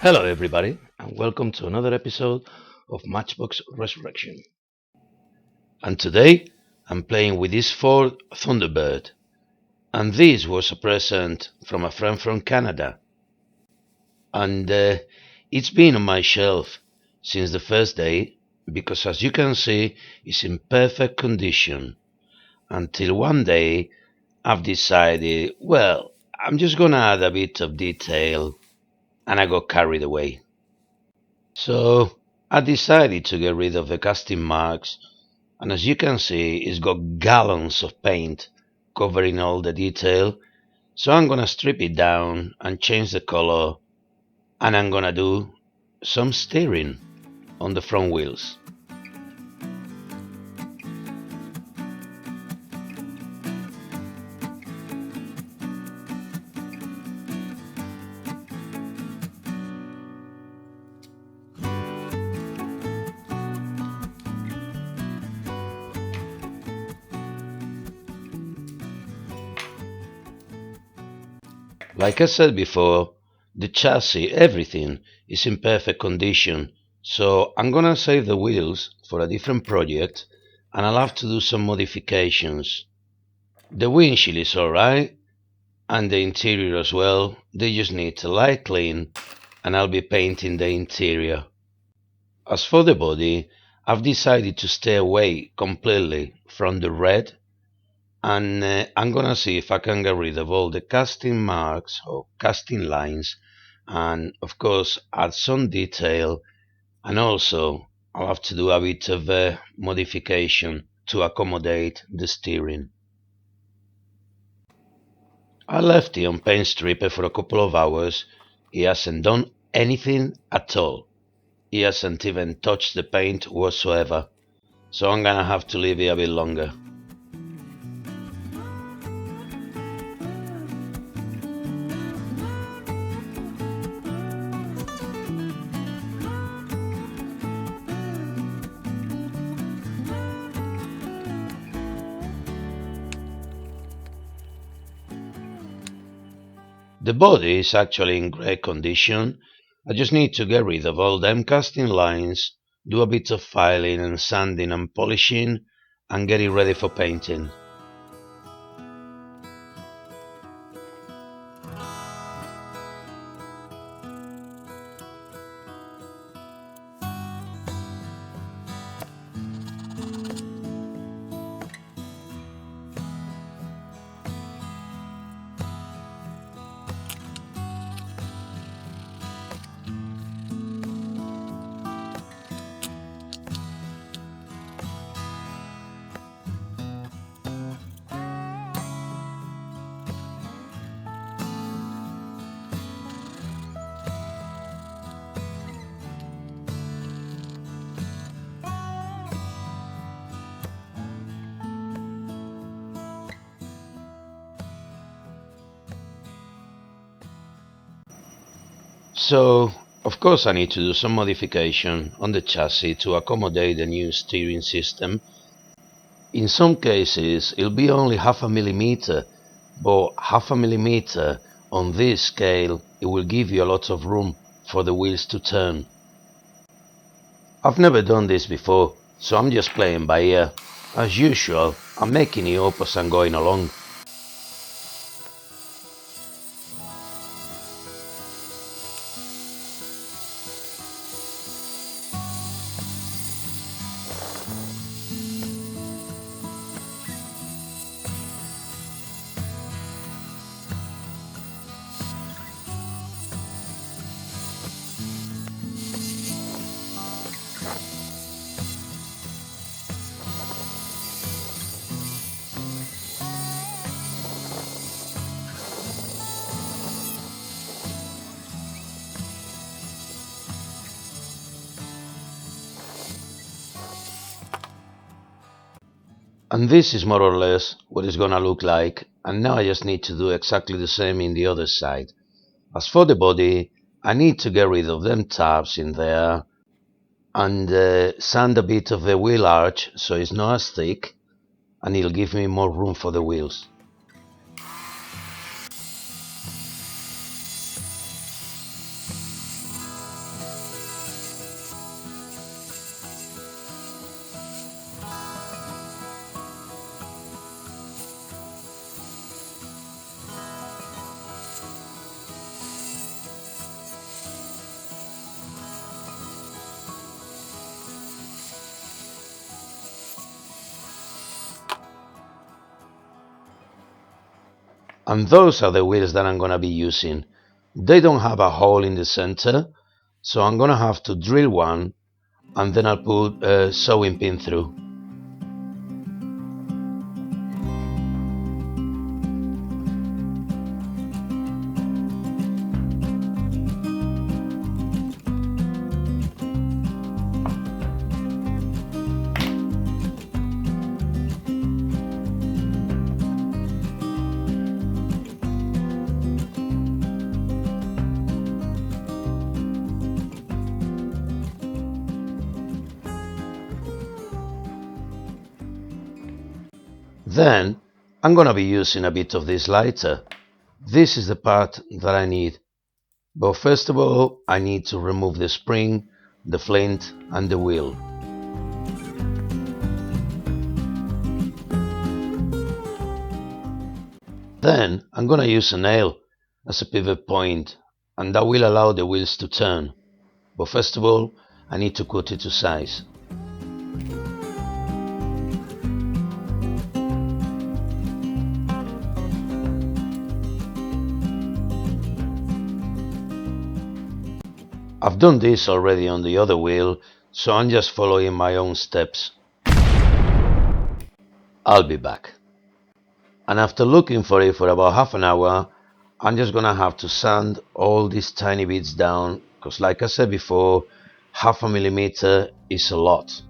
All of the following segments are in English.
Hello, everybody, and welcome to another episode of Matchbox Resurrection. And today I'm playing with this Ford Thunderbird, and this was a present from a friend from Canada. And it's been on my shelf since the first day because, as you can see, it's in perfect condition. Until one day I've decided, well, I'm just gonna add a bit of detail, and I got carried away. So I decided to get rid of the casting marks, and as you can see, it's got gallons of paint covering all the detail. So I'm gonna strip it down and change the color, and I'm gonna do some steering on the front wheels. Like I said before, the chassis, everything is in perfect condition. So I'm gonna save the wheels for a different project, and I'll have to do some modifications. The windshield is alright, and the interior as well. They just need a light clean, and I'll be painting the interior. As for the body, I've decided to stay away completely from the red, and I'm gonna see if I can get rid of all the casting marks or casting lines, and of course add some detail, and also I'll have to do a bit of modification to accommodate the steering. I left it on paint stripper for a couple of hours. He hasn't done anything at all. He hasn't even touched the paint whatsoever. So I'm gonna have to leave it a bit longer. The body is actually in great condition. I just need to get rid of all them casting lines, do a bit of filing and sanding and polishing, and get it ready for painting. So, of course I need to do some modification on the chassis to accommodate the new steering system. In some cases it'll be only half a millimeter, but half a millimeter on this scale it will give you a lot of room for the wheels to turn. I've never done this before, so I'm just playing by ear. As usual, I'm making it up as I'm going along. And this is more or less what it's gonna look like, and now I just need to do exactly the same in the other side. As for the body, I need to get rid of them tabs in there and sand a bit of the wheel arch so it's not as thick, and it'll give me more room for the wheels. And those are the wheels that I'm gonna be using. They don't have a hole in the center, so I'm gonna have to drill one and then I'll put a sewing pin through. Then I'm gonna be using a bit of this lighter. This is the part that I need. But first of all, I need to remove the spring, the flint and the wheel. Then I'm gonna use a nail as a pivot point, and that will allow the wheels to turn. But first of all, I need to cut it to size. I've done this already on the other wheel, so I'm just following my own steps. I'll be back. And after looking for it for about half an hour, I'm just gonna have to sand all these tiny bits down, because like I said before, 0.5 millimeter is a lot.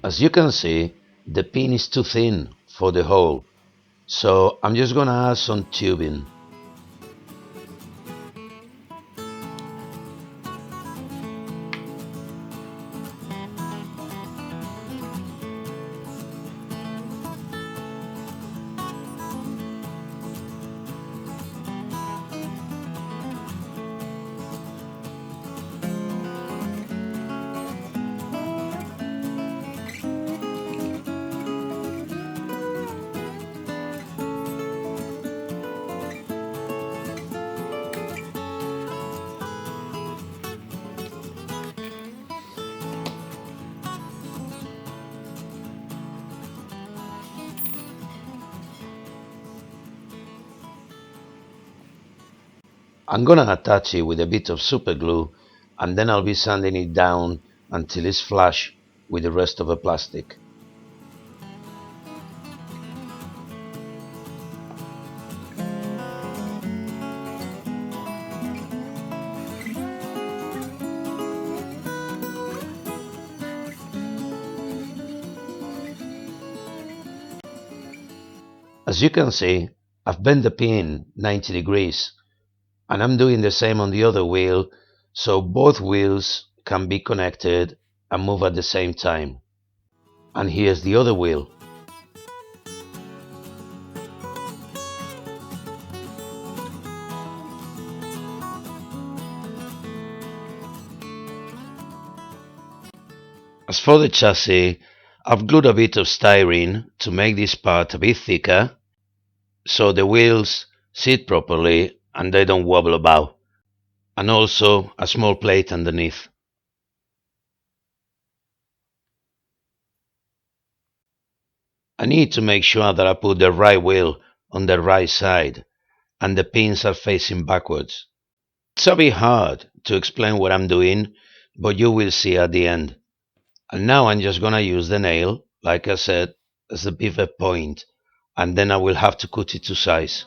As you can see, the pin is too thin for the hole, so I'm just gonna add some tubing. I'm gonna attach it with a bit of super glue and then I'll be sanding it down until it's flush with the rest of the plastic. As you can see, I've bent the pin 90 degrees and I'm doing the same on the other wheel so both wheels can be connected and move at the same time. And here's the other wheel. As for the chassis, I've glued a bit of styrene to make this part a bit thicker so the wheels sit properly and they don't wobble about, and also a small plate underneath. I need to make sure that I put the right wheel on the right side and the pins are facing backwards. It's a bit hard to explain what I'm doing, but you will see at the end. And now I'm just gonna use the nail, like I said, as the pivot point, and then I will have to cut it to size.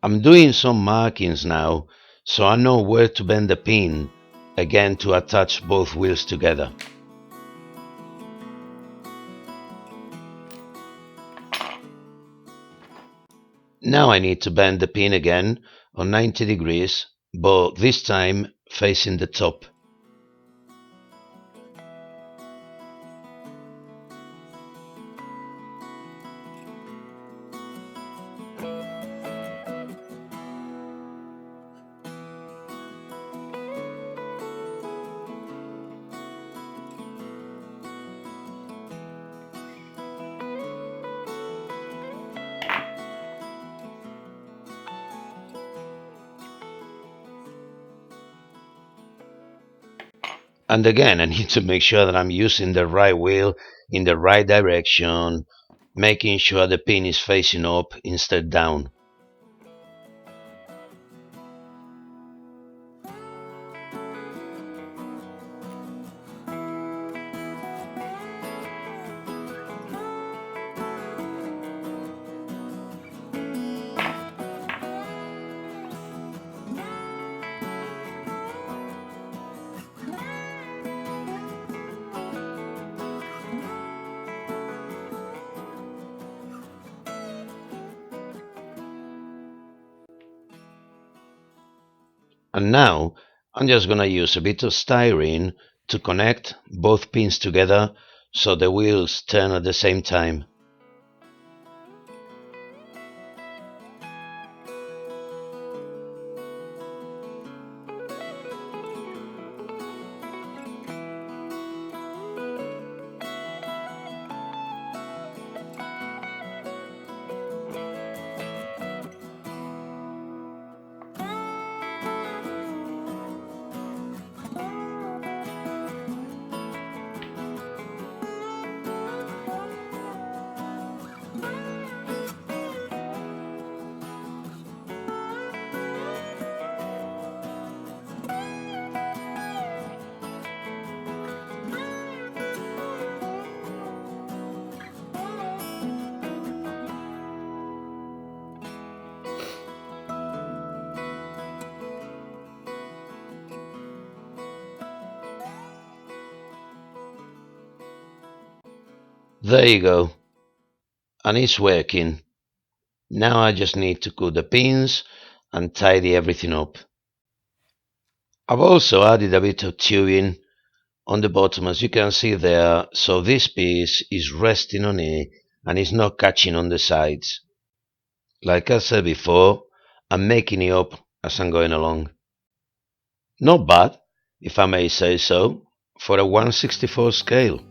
I'm doing some markings now, so I know where to bend the pin again to attach both wheels together. Now I need to bend the pin again on 90 degrees, but this time facing the top. And again, I need to make sure that I'm using the right wheel in the right direction, making sure the pin is facing up instead down. And now I'm just gonna use a bit of styrene to connect both pins together so the wheels turn at the same time. There you go, and it's working. Now I just need to cut the pins and tidy everything up. I've also added a bit of tubing on the bottom, as you can see there, so this piece is resting on it and it's not catching on the sides. Like I said before, I'm making it up as I'm going along. Not bad, if I may say so, for a 1/64 scale.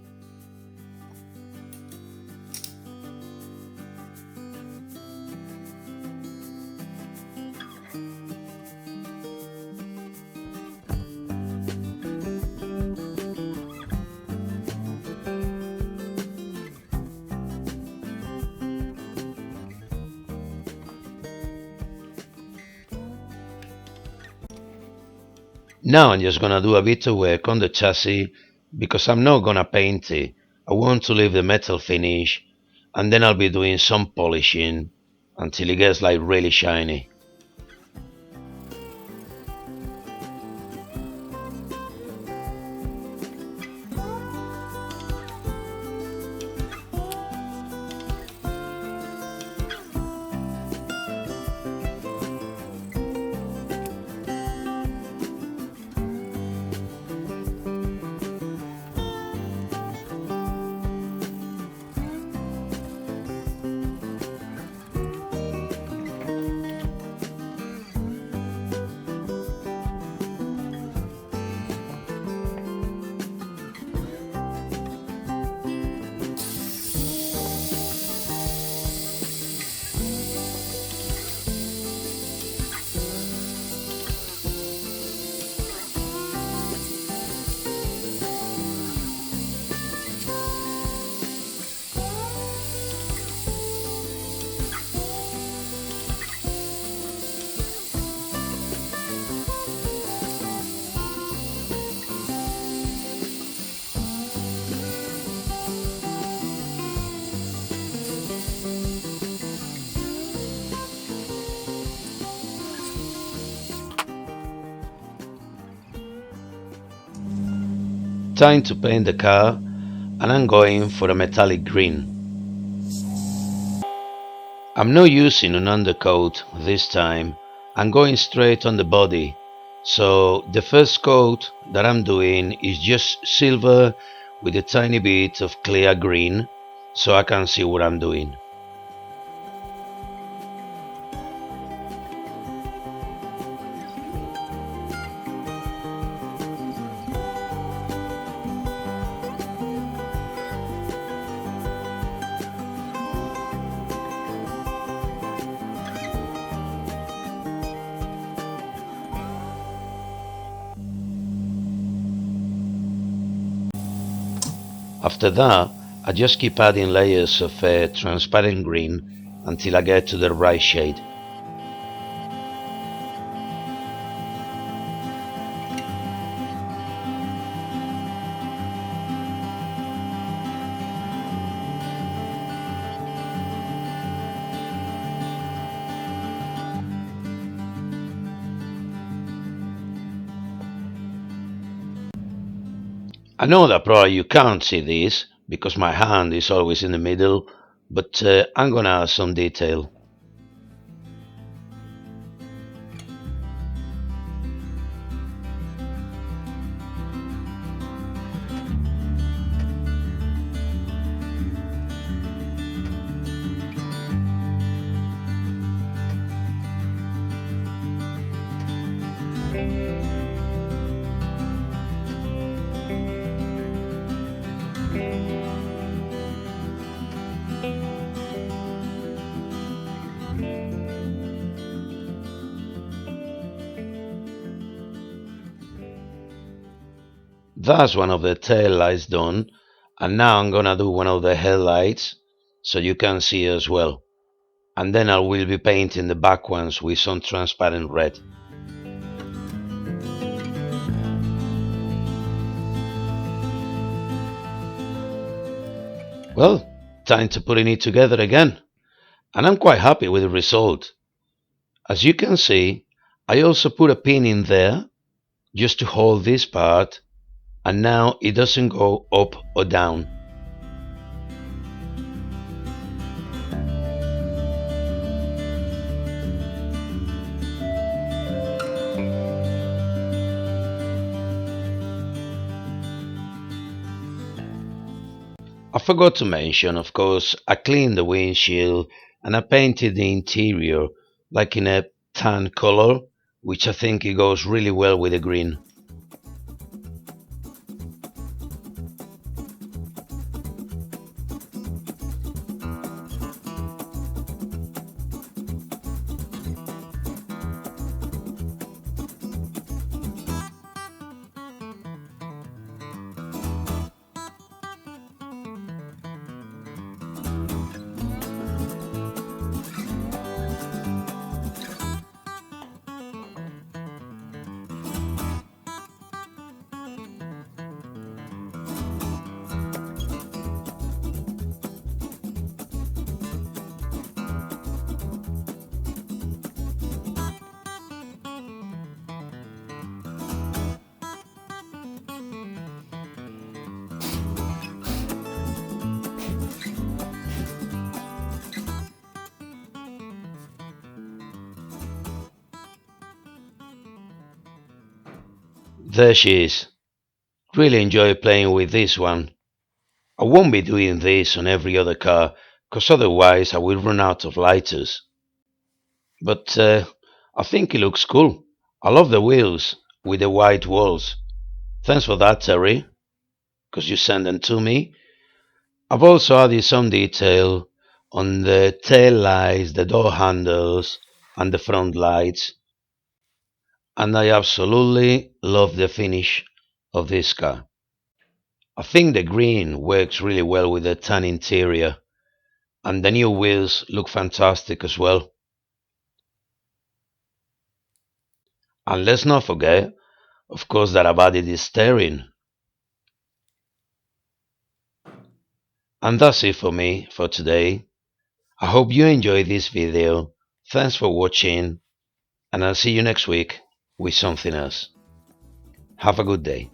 Now I'm just gonna do a bit of work on the chassis because I'm not gonna paint it. I want to leave the metal finish and then I'll be doing some polishing until it gets like really shiny. Time to paint the car, and I'm going for a metallic green. I'm not using an undercoat this time, I'm going straight on the body. So the first coat that I'm doing is just silver with a tiny bit of clear green so I can see what I'm doing. After that, I just keep adding layers of transparent green until I get to the right shade. I know that probably you can't see this because my hand is always in the middle, but I'm gonna add some detail. That's one of the tail lights done, and now I'm gonna do one of the headlights so you can see as well. And then I will be painting the back ones with some transparent red. Well, time to putting it together again, and I'm quite happy with the result. As you can see, I also put a pin in there just to hold this part, and now it doesn't go up or down. I forgot to mention, of course, I cleaned the windshield and I painted the interior like in a tan color, which I think it goes really well with the green. There she is. Really enjoy playing with this one. I won't be doing this on every other car, cause otherwise I will run out of lighters. But I think it looks cool. I love the wheels with the white walls. Thanks for that, Terry, cause you sent them to me. I've also added some detail on the tail lights, the door handles, and the front lights. And I absolutely love the finish of this car. I think the green works really well with the tan interior, and the new wheels look fantastic as well. And let's not forget, of course, that I've added the steering. And that's it for me for today. I hope you enjoyed this video. Thanks for watching, and I'll see you next week with something else. Have a good day.